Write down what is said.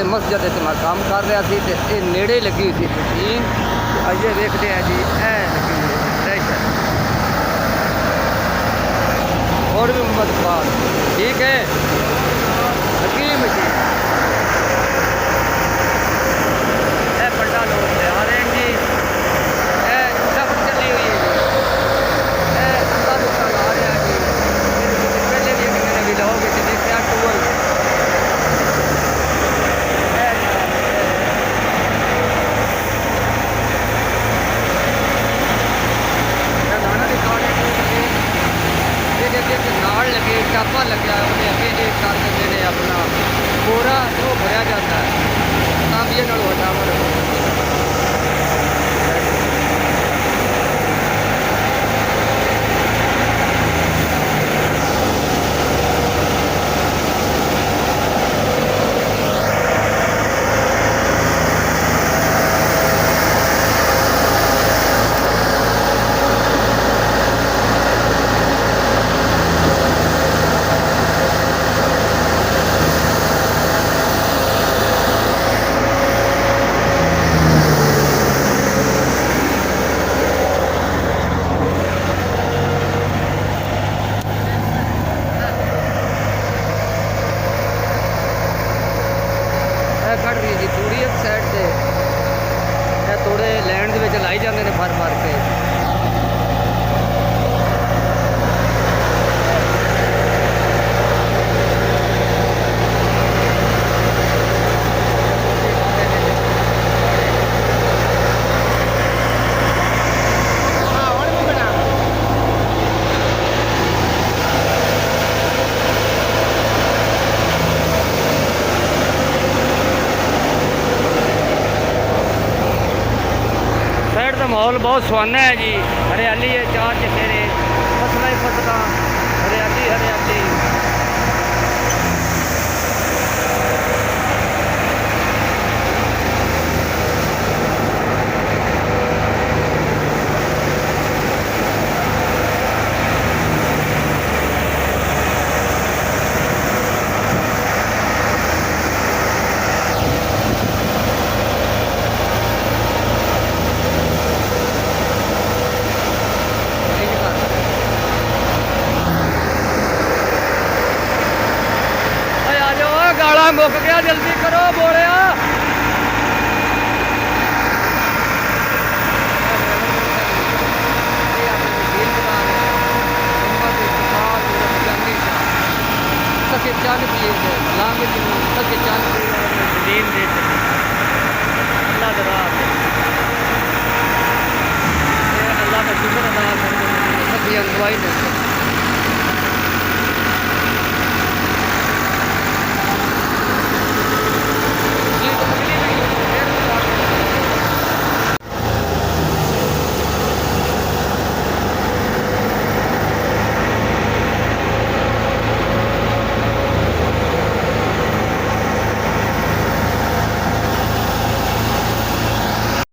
ਗੁਰਦੁਆਰੇ ਮਸਜਿਦ 'ਚ ਮੈਂ ਕੰਮ ਕਰ ਰਿਹਾ ਸੀ ਤੇ ਇਹ ਨੇੜੇ ਲੱਗੀ ਹੋਈ ਸੀ ਮਸ਼ੀਨ। ਅਜੇ ਵੇਖਦੇ ਆ ਜੀ ਇਹ ਲੱਗੀ ਹੋਈ ਹੈ ਪ੍ਰੈਸ਼ਰ और भी मददगार ठीक है लगी मशीन। बड़ा लोग आ रहे हैं जी सफर चली हुई है जी दुकान आ रहा है जी पहले भी मैंने भी लाओगे तो देखा टूल नाल लगे टापा लगे उन्हें अगे जे कर देते हैं अपना पूरा वो भरया जाता है तांबिए नाल हटावर ਕੱਢ ਰਹੀ ਜੀ ਤੂੜੀ ਇੱਕ ਸਾਈਡ ਤੇ ਇਹ ਤੋੜੇ ਲੈਣ ਦੇ ਵਿੱਚ ਲਾਈ ਜਾਂਦੇ ਨੇ ਫਰ ਫਰ ਕੇ। माहौल बहुत सुहाना है जी हरियाली है चार चफेरे फसलें फसलें हरियाली हरियाली।